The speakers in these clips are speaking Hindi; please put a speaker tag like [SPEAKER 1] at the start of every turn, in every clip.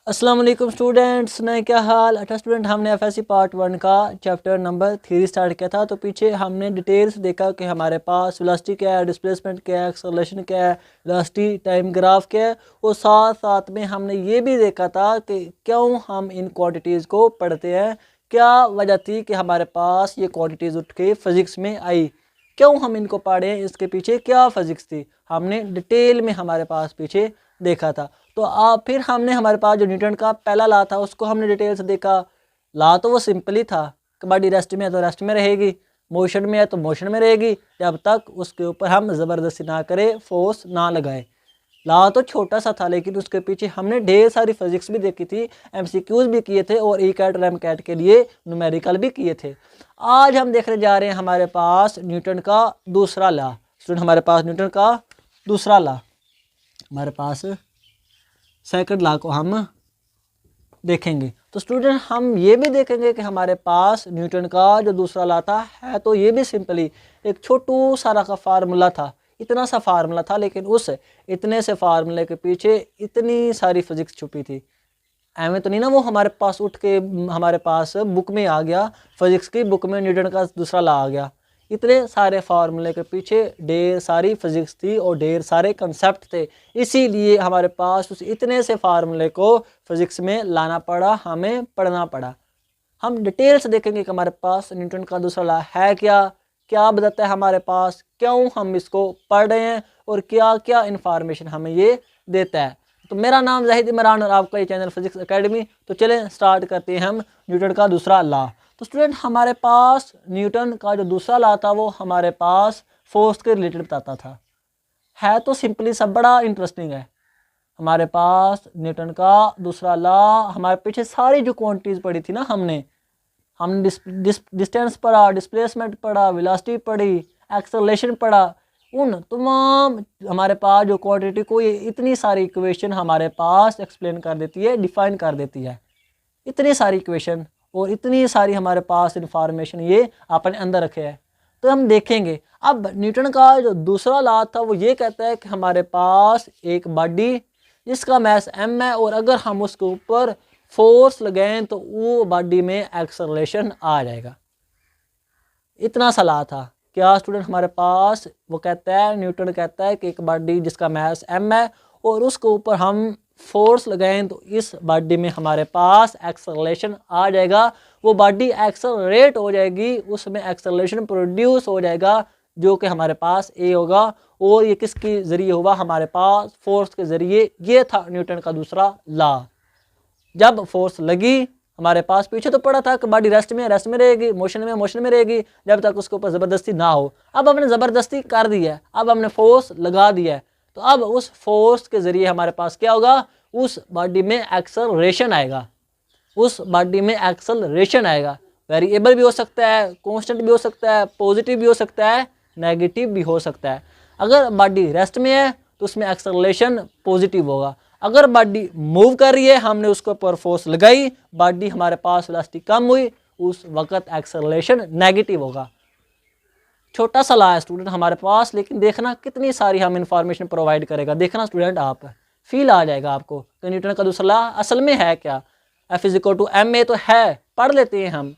[SPEAKER 1] अस्सलाम वालेकुम स्टूडेंट्स, नए क्या हाल। अच्छा स्टूडेंट, हमने एफएससी पार्ट 1 का चैप्टर नंबर 3 स्टार्ट किया था। तो पीछे हमने डिटेल्स देखा कि हमारे पास वेलोसिटी क्या है, डिस्प्लेसमेंट क्या है, एक्सेलरेशन क्या है, वेलोसिटी टाइम ग्राफ क्या है। और साथ साथ में हमने ये भी देखा था कि क्यों हम इन क्वांटिटीज़ को पढ़ते हैं, क्या वजह थी कि हमारे पास ये क्वांटिटीज़ उठ के फिज़िक्स में आई, क्यों हम इनको पढ़े, इसके पीछे क्या फिज़िक्स थी, हमने डिटेल में हमारे पास पीछे देखा था। तो फिर हमने हमारे पास जो न्यूटन का पहला लॉ था उसको हमने डिटेल से देखा। लॉ तो वो सिंपल ही था कि बॉडी रेस्ट में है तो रेस्ट में रहेगी, मोशन में है तो मोशन में रहेगी, जब तक उसके ऊपर हम ज़बरदस्ती ना करें, फोर्स ना लगाए। लॉ तो छोटा सा था लेकिन उसके पीछे हमने ढेर सारी फिजिक्स भी देखी थी, एमसीक्यूज भी किए थे और ई कैट और एम कैट के लिए न्यूमेरिकल भी किए थे। आज हम देखने जा रहे हैं हमारे पास न्यूटन का दूसरा लॉ। स्टूडेंट, हमारे पास न्यूटन का दूसरा लॉ, हमारे पास सेकंड लॉ को हम देखेंगे। तो स्टूडेंट, हम ये भी देखेंगे कि हमारे पास न्यूटन का जो दूसरा लॉ था है तो ये भी सिंपली एक छोटू सारा का फार्मूला था, इतना सा फार्मूला था, लेकिन उस इतने से फार्मूले के पीछे इतनी सारी फिजिक्स छुपी थी। एवं तो नहीं ना वो हमारे पास उठ के हमारे पास बुक में आ गया, फिजिक्स की बुक में न्यूटन का दूसरा लॉ आ गया। इतने सारे फार्मूले के पीछे ढेर सारी फिजिक्स थी और ढेर सारे कंसेप्ट थे, इसीलिए हमारे पास उस इतने से फार्मूले को फिजिक्स में लाना पड़ा, हमें पढ़ना पड़ा। हम डिटेल से देखेंगे कि हमारे पास न्यूटन का दूसरा लॉ है क्या, क्या बताता है हमारे पास, क्यों हम इसको पढ़ रहे हैं और क्या क्या इन्फॉर्मेशन हमें ये देता है। तो मेरा नाम जाहिद इमरान और आपका ये चैनल फिजिक्स एकेडमी। तो चलें स्टार्ट करते हैं हम न्यूटन का दूसरा लॉ। तो स्टूडेंट, हमारे पास न्यूटन का जो दूसरा लॉ था वो हमारे पास फोर्स के रिलेटेड बताता था। है तो सिंपली सब बड़ा इंटरेस्टिंग है। हमारे पास न्यूटन का दूसरा लॉ, हमारे पीछे सारी जो क्वांटिटीज़ पढ़ी थी ना, हमने डिस्टेंस पढ़ा, डिस्प्लेसमेंट पढ़ा, वेलोसिटी पढ़ी, एक्सेलरेशन पढ़ा, उन तमाम हमारे पास जो क्वांटिटी को ये इतनी सारी इक्वेशन हमारे पास एक्सप्लेन कर देती है, डिफाइन कर देती है। इतनी सारी इक्वेशन और इतनी सारी हमारे पास इंफॉर्मेशन ये अपने अंदर रखे है। तो हम देखेंगे अब न्यूटन का जो दूसरा लॉ था वो ये कहता है कि हमारे पास एक बॉडी जिसका मैस m है और अगर हम उसके ऊपर फोर्स लगाएं तो वो बॉडी में एक्सेलरेशन आ जाएगा। इतना सा लॉ था। क्या स्टूडेंट, हमारे पास वो कहता है, न्यूटन कहता है कि एक बॉडी जिसका मैस m है और उसके ऊपर हम फोर्स लगाएं तो इस बॉडी में हमारे पास एक्सेलरेशन आ जाएगा, वो बॉडी एक्सेलरेट हो जाएगी, उसमें एक्सेलरेशन प्रोड्यूस हो जाएगा जो कि हमारे पास ए होगा। और ये किसके ज़रिए होगा, हमारे पास फोर्स के ज़रिए। ये था न्यूटन का दूसरा लॉ। जब फोर्स लगी, हमारे पास पीछे तो पड़ा था कि बॉडी रेस्ट में रहेगी, मोशन में रहेगी, जब तक उसके ऊपर ज़बरदस्ती ना हो। अब हमने ज़बरदस्ती कर दी है, अब हमने फोर्स लगा दिया है, तो अब उस फोर्स के ज़रिए हमारे पास क्या होगा, उस बॉडी में एक्सेलरेशन आएगा, उस बॉडी में एक्सेलरेशन आएगा। वेरिएबल भी हो सकता है, कांस्टेंट भी हो सकता है, पॉजिटिव भी हो सकता है, नेगेटिव भी हो सकता है। अगर बॉडी रेस्ट में है तो उसमें एक्सेलरेशन पॉजिटिव होगा, अगर बॉडी मूव कर रही है, हमने उसके ऊपर फोर्स लगाई, बॉडी हमारे पास वेलोसिटी कम हुई, उस वक्त एक्सेलरेशन नेगेटिव होगा। छोटा सा लॉ है स्टूडेंट हमारे पास, लेकिन देखना कितनी सारी हम इंफॉर्मेशन प्रोवाइड करेगा। देखना स्टूडेंट, आप फील आ जाएगा आपको कि न्यूटन का दूसरा लॉ असल में है क्या। F=ma तो है, पढ़ लेते हैं, हम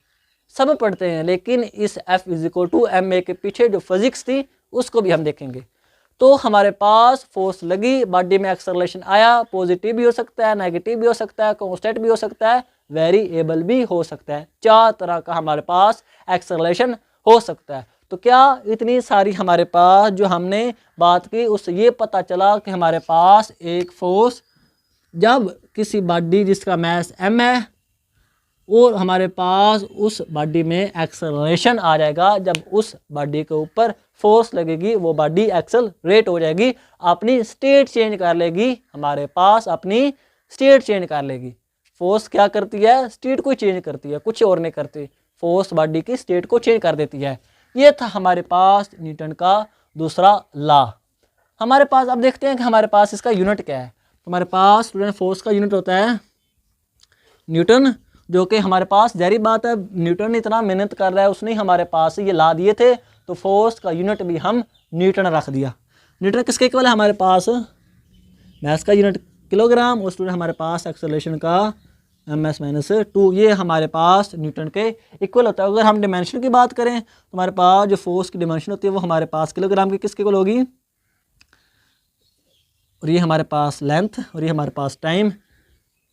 [SPEAKER 1] सब पढ़ते हैं, लेकिन इस F=ma के पीछे जो फिजिक्स थी उसको भी हम देखेंगे। तो हमारे पास फोर्स लगी, बॉडी में एक्सेलरेशन आया, पॉजिटिव भी हो सकता है, नेगेटिव भी हो सकता है, कांस्टेंट भी हो सकता है, वेरिएबल भी हो सकता है। 4 तरह का हमारे पास एक्सेलरेशन हो सकता है। तो क्या इतनी सारी हमारे पास जो हमने बात की उससे ये पता चला कि हमारे पास एक फोर्स, जब किसी बॉडी जिसका मैस m है और हमारे पास उस बॉडी में एक्सेलरेशन आ जाएगा, जब उस बॉडी के ऊपर फोर्स लगेगी वो बॉडी एक्सेलरेट हो जाएगी, अपनी स्टेट चेंज कर लेगी, हमारे पास अपनी स्टेट चेंज कर लेगी। फोर्स क्या करती है, स्टेट को चेंज करती है, कुछ और नहीं करती, फोर्स बॉडी की स्टेट को चेंज कर देती है। ये था हमारे पास न्यूटन का दूसरा लॉ। हमारे पास अब देखते हैं कि हमारे पास इसका यूनिट क्या है। हमारे पास स्टूडेंट फोर्स का यूनिट होता है न्यूटन, जो कि हमारे पास जारी बात है, न्यूटन इतना मेहनत कर रहा है, उसने हमारे पास ये ला दिए थे, तो फोर्स का यूनिट भी हम न्यूटन रख दिया। न्यूटन किसके इक्वल है हमारे पास, मैथ्स का यूनिट किलोग्राम और स्टूडेंट हमारे पास एक्सेलरेशन का ms-2 ये हमारे पास न्यूटन के इक्वल होता है। अगर हम डिमेंशन की बात करें तो हमारे पास जो फोर्स की डिमेंशन होती है वो हमारे पास किलोग्राम की किसके इक्वल होगी, और ये हमारे पास लेंथ और ये हमारे पास टाइम,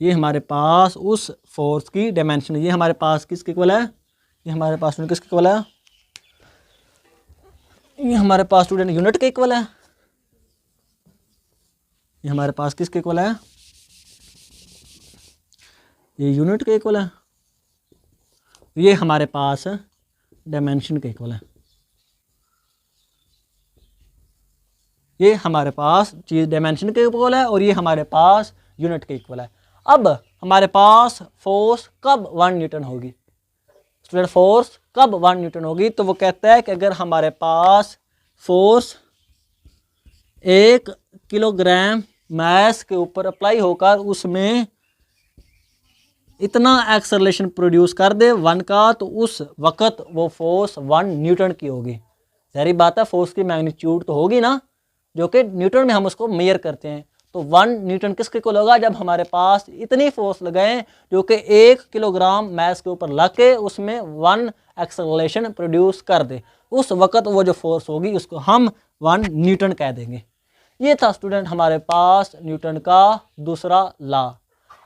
[SPEAKER 1] ये हमारे पास उस फोर्स की डायमेंशन, ये हमारे पास किसके इक्वल है, ये हमारे पास स्टूडेंट किसके इक्वल है, ये हमारे पास स्टूडेंट यूनिट के इक्वल है, ये हमारे पास किसके इक्वल है, ये यूनिट के इक्वल है, ये हमारे पास डायमेंशन के इक्वल है। ये हमारे पास चीज़ डायमेंशन के इक्वल है और ये हमारे पास यूनिट के इक्वल है। अब हमारे पास फोर्स कब 1 न्यूटन होगी, स्टूडेंट फोर्स कब 1 न्यूटन होगी, तो वो कहता है कि अगर हमारे पास फोर्स 1 किलोग्राम मास के ऊपर अप्लाई होकर उसमें इतना एक्सेलरेशन प्रोड्यूस कर दे 1 का, तो उस वक़्त वो फोर्स 1 न्यूटन की होगी। सारी बात है, फोर्स की मैग्नीट्यूड तो होगी ना, जो कि न्यूटन में हम उसको मेयर करते हैं। तो 1 न्यूटन किसके इक्वल होगा, जब हमारे पास इतनी फोर्स लगाएं जो कि 1 किलोग्राम मास के ऊपर लग के उसमें 1 एक्सेलरेशन प्रोड्यूस कर दे, उस वक़्त वो जो फोर्स होगी उसको हम 1 न्यूटन कह देंगे। ये था स्टूडेंट हमारे पास न्यूटन का दूसरा लॉ।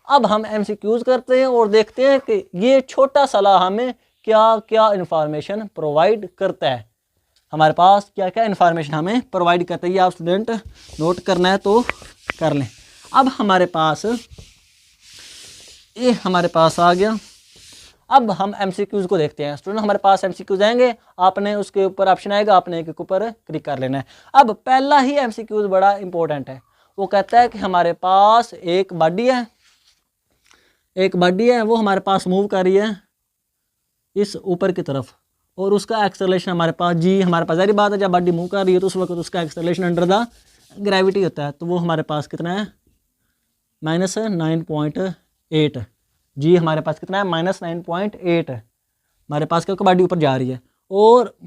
[SPEAKER 1] अब हम MCQs करते हैं और देखते हैं कि ये छोटा सा लॉ हमें क्या क्या इन्फॉर्मेशन प्रोवाइड करता है, हमारे पास क्या क्या इन्फॉर्मेशन हमें प्रोवाइड करता है। ये आप स्टूडेंट नोट करना है तो कर लें। अब हमारे पास ये हमारे पास आ गया। अब हम MCQs को देखते हैं। स्टूडेंट हमारे पास MCQs आएंगे, आपने उसके ऊपर ऑप्शन आएगा, आपने एक ऊपर क्लिक कर लेना है। अब पहला ही MCQs बड़ा इंपॉर्टेंट है। वो कहता है कि हमारे पास एक बॉडी है, वो हमारे पास मूव कर रही है इस ऊपर की तरफ, और उसका एक्सेलरेशन हमारे पास जी, हमारे पास सारी बात है जब बॉडी मूव कर रही है तो उस वक्त उसका एक्सेलरेशन अंडर द ग्रेविटी होता है, तो वो हमारे पास कितना है, -9.8 जी, हमारे पास कितना है, -9.8 हमारे पास, क्योंकि बॉडी ऊपर जा रही है और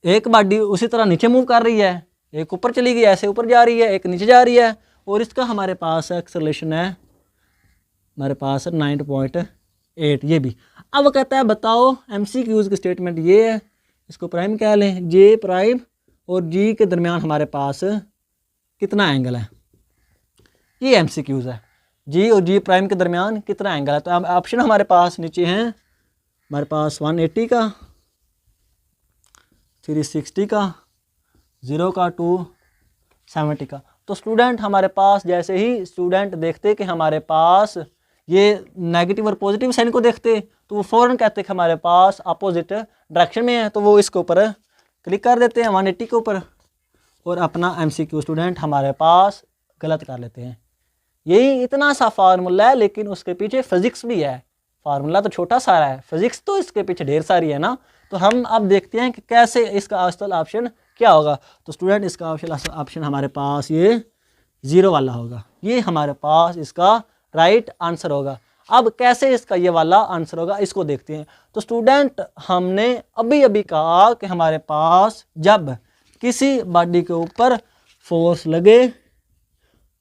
[SPEAKER 1] एक बॉडी उसी तरह नीचे मूव कर रही है, एक ऊपर चली गई ऐसे ऊपर जा रही है, एक नीचे जा रही है, और इसका हमारे पास एक्सेलरेशन है हमारे पास 9.8 ये भी। अब कहता है बताओ MCQs की स्टेटमेंट ये है, इसको प्राइम कह लें, J प्राइम और G के दरमियान हमारे पास कितना एंगल है, ये MCQs है, G और G प्राइम के दरमियान कितना एंगल है। तो अब ऑप्शन हमारे पास नीचे हैं, हमारे पास 180 का, 360 का, 0 का, 270 का। तो स्टूडेंट हमारे पास जैसे ही स्टूडेंट देखते कि हमारे पास ये नेगेटिव और पॉजिटिव साइन को देखते तो वो फ़ौरन कहते कि हमारे पास अपोजिट डायरेक्शन में है, तो वो इसके ऊपर क्लिक कर देते हैं 180 के ऊपर और अपना MCQ स्टूडेंट हमारे पास गलत कर लेते हैं। यही इतना सा फार्मूला है, लेकिन उसके पीछे फिजिक्स भी है। फार्मूला तो छोटा सारा है, फिजिक्स तो इसके पीछे ढेर सारी है ना। तो हम अब देखते हैं कि कैसे इसका असल ऑप्शन क्या होगा। तो स्टूडेंट इसका ऑप्शन हमारे पास ये 0 वाला होगा, ये हमारे पास इसका राइट आंसर होगा। अब कैसे इसका ये वाला आंसर होगा इसको देखते हैं। तो स्टूडेंट हमने अभी अभी कहा कि हमारे पास जब किसी बॉडी के ऊपर फोर्स लगे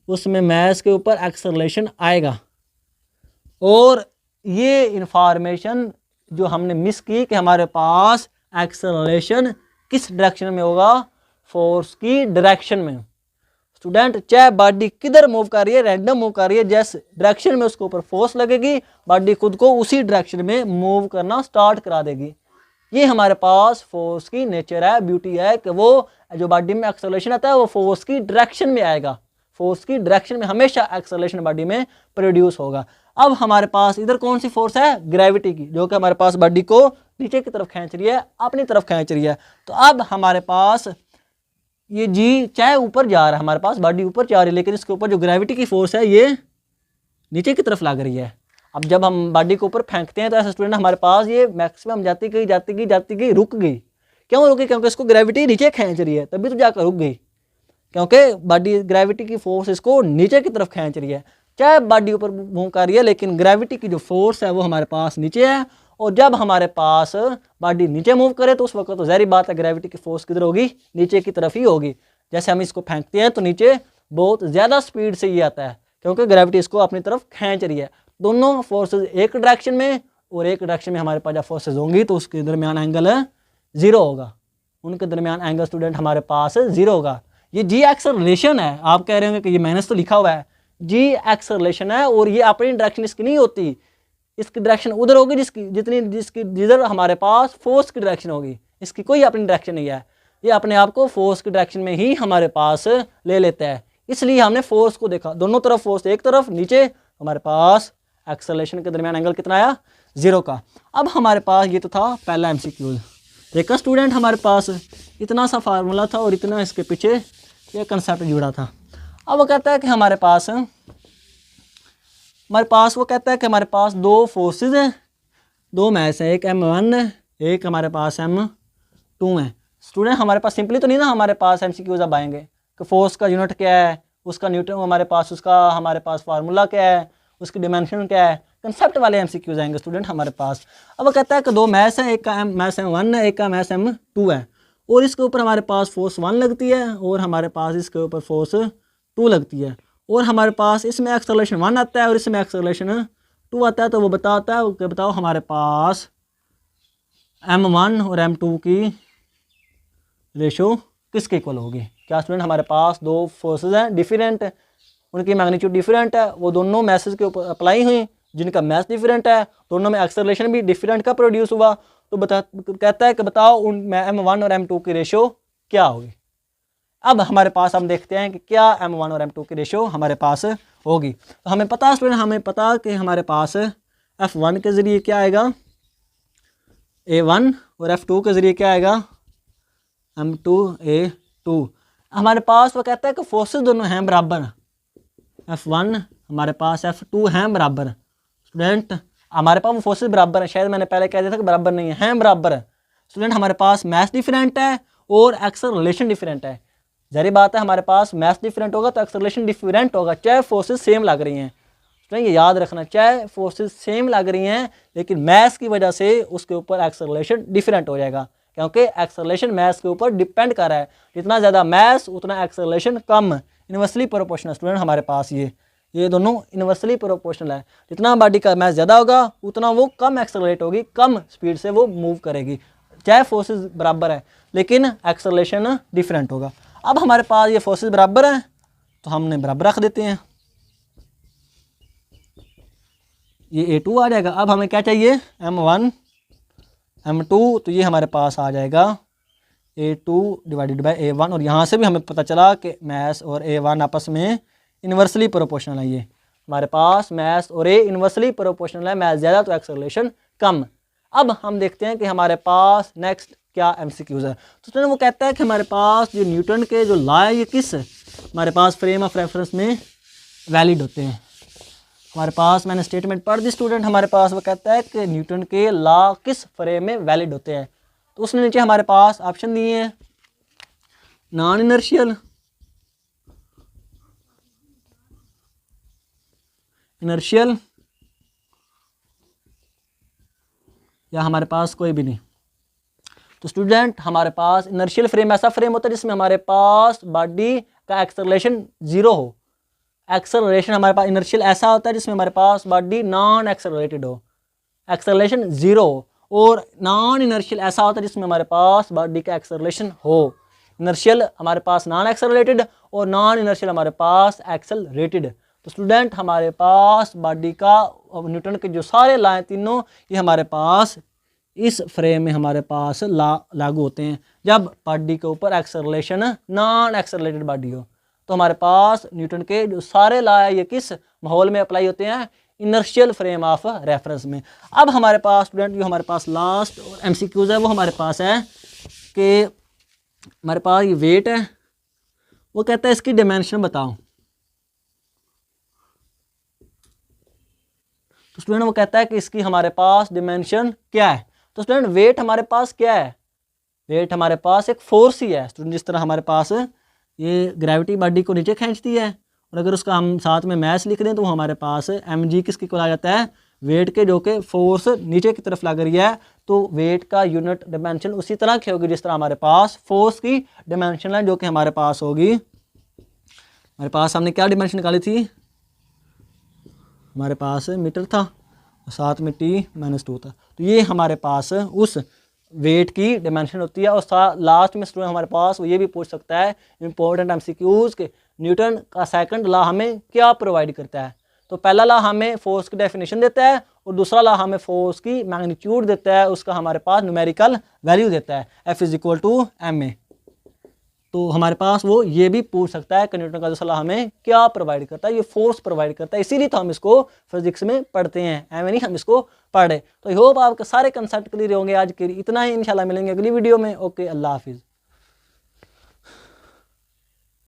[SPEAKER 1] उसमें मास के ऊपर एक्सेलरेशन आएगा, और ये इंफॉर्मेशन जो हमने मिस की कि हमारे पास एक्सेलरेशन किस डायरेक्शन में होगा, फोर्स की डायरेक्शन में। स्टूडेंट चाहे बॉडी किधर मूव कर रही है, रैंडम मूव कर रही है, जिस डायरेक्शन में उसके ऊपर फोर्स लगेगी बॉडी खुद को उसी डायरेक्शन में मूव करना स्टार्ट करा देगी। ये हमारे पास फोर्स की नेचर है, ब्यूटी है कि वो जो बॉडी में एक्सेलरेशन आता है वो फोर्स की डायरेक्शन में आएगा, फोर्स की डायरेक्शन में हमेशा एक्सेलरेशन बॉडी में प्रोड्यूस होगा। अब हमारे पास इधर कौन सी फोर्स है, ग्रेविटी की, जो कि हमारे पास बॉडी को नीचे की तरफ खींच रही है, अपनी तरफ खींच रही है। तो अब हमारे पास ये जी चाहे ऊपर जा रहा है, हमारे पास बॉडी ऊपर जा रही है, लेकिन इसके ऊपर जो ग्रेविटी की फोर्स है ये नीचे की तरफ लग रही है। अब जब हम बॉडी के ऊपर फेंकते हैं तो ऐसा स्टूडेंट हमारे पास ये मैक्सिमम जाती गई रुक गई। क्यों रुकी, क्योंकि इसको ग्रेविटी नीचे खींच रही है, तभी तो जाकर रुक गई, क्योंकि बॉडी ग्रेविटी की फोर्स इसको नीचे की तरफ खींच रही है। चाहे बॉडी ऊपर मूव कर रही है, लेकिन ग्रेविटी की जो फोर्स है वो हमारे पास नीचे है, और जब हमारे पास बॉडी नीचे मूव करे तो उस वक्त तो ज़ाहिर बात है ग्रेविटी की फोर्स किधर होगी, नीचे की तरफ ही होगी। जैसे हम इसको फेंकते हैं तो नीचे बहुत ज़्यादा स्पीड से ये आता है, क्योंकि ग्रेविटी इसको अपनी तरफ खींच रही है। दोनों फोर्सेज एक डायरेक्शन में और एक डायरेक्शन में हमारे पास जब फोर्सेज होंगी तो उसके दरमियान एंगल 0 होगा, उनके दरमियान एंगल स्टूडेंट हमारे पास 0 होगा। ये जी एक्सेलरेशन है। आप कह रहे होंगे कि ये माइनस तो लिखा हुआ है, जी एक्सेलरेशन है और ये अपनी डायरेक्शन इसकी नहीं होती, इसकी डायरेक्शन उधर होगी जिसकी जिधर हमारे पास फोर्स की डायरेक्शन होगी। इसकी कोई अपनी डायरेक्शन नहीं है, ये अपने आप को फोर्स की डायरेक्शन में ही हमारे पास ले लेता है। इसलिए हमने फोर्स को देखा, दोनों तरफ फोर्स एक तरफ, नीचे हमारे पास एक्सेलरेशन के दरमियान एंगल कितना आया, 0 का। अब हमारे पास ये तो था पहला एमसीक्यू। देखा स्टूडेंट, हमारे पास इतना सा फार्मूला था और इतना इसके पीछे ये कंसेप्ट जुड़ा था। अब वो कहता है कि हमारे पास वो कहता है कि हमारे पास दो फोर्सेस हैं, दो मैस हैं, एक M1 है, एक हमारे पास M2 है। स्टूडेंट हमारे पास सिंपली तो नहीं ना हमारे पास एमसीक्यूज अब आएंगे कि फोर्स का यूनिट क्या है, उसका न्यूटन हमारे पास, उसका हमारे पास फार्मूला क्या है, उसकी डिमेंशन क्या है, कंसेप्ट वाले एमसीक्यूज आएंगे स्टूडेंट हमारे पास। अब वो कहता है कि दो मैस हैं, एक का मैस M1 है, एक का मैस M2 है, और इसके ऊपर हमारे पास फोर्स 1 लगती है और हमारे पास इसके ऊपर फोर्स 2 लगती है, और हमारे पास इसमें एक्सेलरेशन 1 आता है और इसमें एक्सेलरेशन 2 आता है। तो वो बताता है कि बताओ हमारे पास M1 और M2 की रेशो किसके इक्वल होगी। क्या स्टूडेंट, हमारे पास दो फोर्सेस हैं डिफरेंट, उनकी मैग्नीट्यूड डिफरेंट है, वो दोनों मैसेज के ऊपर अप्लाई हुई, जिनका मैथ डिफरेंट है, दोनों में एक्सेलरेशन भी डिफरेंट का प्रोड्यूस हुआ। तो कहता है कि बताओ उन M1 और M2 की रेशो क्या होगी। अब हमारे पास हम देखते हैं कि क्या M1 और M2 की रेशो हमारे पास होगी। तो हमें पता स्टूडेंट, हमें पता कि हमारे पास F1 के ज़रिए क्या आएगा A1 और F2 के ज़रिए क्या आएगा M2A2। हमारे पास वो कहता है कि फोर्सेस दोनों हैं बराबर, F1 हमारे पास F2 हैं बराबर। स्टूडेंट हमारे पास वो फोर्सेस बराबर हैं, शायद मैंने पहले कह दिया था कि बराबर नहीं है, हैं बराबर है। स्टूडेंट हमारे पास मैथ डिफरेंट है और एक्सेलरेशन डिफरेंट है। जारी बात है, हमारे पास मैथ डिफरेंट होगा तो एक्सेलरेशन डिफरेंट होगा, चाहे फोर्सेस सेम लग रही हैं। स्टूडेंट ये याद रखना, चाहे फोर्सेस सेम लग रही हैं लेकिन मैथ की वजह से उसके ऊपर एक्सेलरेशन डिफरेंट हो जाएगा, क्योंकि एक्सेलरेशन मैथ के ऊपर डिपेंड कर रहा है। जितना ज़्यादा मैथ उतना एक्सेलरेशन कम, इनवर्सली प्रोपोर्शनल। स्टूडेंट हमारे पास ये दोनों इनवर्सली प्रोपोर्शनल है। जितना बॉडी का मैथ ज़्यादा होगा उतना वो कम एक्सेलरेट होगी, कम स्पीड से वो मूव करेगी, चाहे फोर्सेस बराबर है लेकिन एक्सेलरेशन डिफरेंट होगा। अब हमारे पास ये फोर्सेस बराबर हैं तो हमने बराबर रख देते हैं, ये A2 आ जाएगा। अब हमें क्या चाहिए M1 M2, तो ये हमारे पास आ जाएगा A2 डिवाइडेड बाय A1, और यहाँ से भी हमें पता चला कि मैथ्स और A1 आपस में इन्वर्सली प्रोपोर्शनल है। ये हमारे पास मैथ्स और A इन्वर्सली प्रोपोर्शनल है, मैथ्स ज़्यादा तो एक्सेलरेशन कम। अब हम देखते हैं कि हमारे पास नेक्स्ट क्या एमसीक्यूज है। तो वो कहता है कि हमारे पास जो न्यूटन के जो लॉ है ये किस हमारे पास फ्रेम ऑफ रेफरेंस में वैलिड होते हैं। हमारे पास मैंने स्टेटमेंट पढ़ दी स्टूडेंट, हमारे पास वो कहता है कि न्यूटन के लॉ किस फ्रेम में वैलिड होते हैं। तो उसने नीचे हमारे पास ऑप्शन दिए हैं, नॉन इनर्शियल, इनर्शियल, या हमारे पास कोई भी नहीं। तो स्टूडेंट हमारे पास इनर्शियल फ्रेम ऐसा फ्रेम होता है जिसमें हमारे पास बॉडी का एक्सेलरेशन 0 हो। एक्सेलरेशन हमारे पास इनर्शियल ऐसा होता है जिसमें हमारे पास बॉडी नॉन एक्सेलरेटेड हो, एक्सेलरेशन 0 हो। और नॉन इनर्शियल ऐसा होता है जिसमें हमारे पास बॉडी का एक्सेलरेशन हो। इनर्शियल हमारे पास नॉन एक्सेलरेटेड और नॉन इनर्शियल हमारे पास एक्सेलरेटेड। तो स्टूडेंट हमारे पास बॉडी का न्यूटन के जो सारे लॉ हैं तीनों, ये हमारे पास इस फ्रेम में हमारे पास लागू होते हैं जब बॉडी के ऊपर एक्सेलरेशन नॉन एक्सेलरेटेड बॉडी हो। तो हमारे पास न्यूटन के जो सारे लॉ है ये किस माहौल में अप्लाई होते हैं, इनर्शियल फ्रेम ऑफ रेफरेंस में। अब हमारे पास स्टूडेंट जो हमारे पास लास्ट और एमसीक्यूज है वो हमारे पास है कि हमारे पास ये वेट है, वो कहता है इसकी डिमेंशन बताओ। तो स्टूडेंट वो कहता है कि इसकी हमारे पास डिमेंशन क्या है। तो स्टूडेंट वेट हमारे पास क्या है, वेट हमारे पास एक फोर्स ही है स्टूडेंट। जिस तरह हमारे पास ये ग्रेविटी बॉडी को नीचे खींचती है, और अगर उसका हम साथ में मैस लिख दें तो हमारे पास mg किसके इक्वल आ जाता है, वेट के, जो कि फोर्स नीचे की तरफ लग रही है। तो वेट का यूनिट डिमेंशन उसी तरह की होगी जिस तरह हमारे पास फोर्स की डिमेंशन है, जो कि हमारे पास होगी हमारे पास हमने क्या डिमेंशन निकाली थी, हमारे पास मीटर था और साथ में T-2 था। तो ये हमारे पास उस वेट की डिमेंशन होती है। और लास्ट में स्टूडेंट हमारे पास वो ये भी पूछ सकता है इंपॉर्टेंट एमसीक्यूज के न्यूटन का सेकंड लॉ हमें क्या प्रोवाइड करता है। तो पहला लॉ हमें फोर्स की डेफिनेशन देता है और दूसरा लॉ हमें फोर्स की मैग्नीट्यूड देता है, उसका हमारे पास न्यूमेरिकल वैल्यू देता है F = ma। तो हमारे पास वो ये भी पूछ सकता है कि न्यूटन का दूसरा लॉ हमें क्या प्रोवाइड करता है, ये फोर्स प्रोवाइड करता है। इसीलिए तो हम इसको फिजिक्स में पढ़ते हैं, ऐਵੇਂ नहीं हम इसको पढ़े। तो आई होप आपके सारे कंसेप्ट क्लियर होंगे। आज के लिए इतना ही, इंशाल्लाह मिलेंगे अगली वीडियो में। ओके, अल्लाह हाफिज़।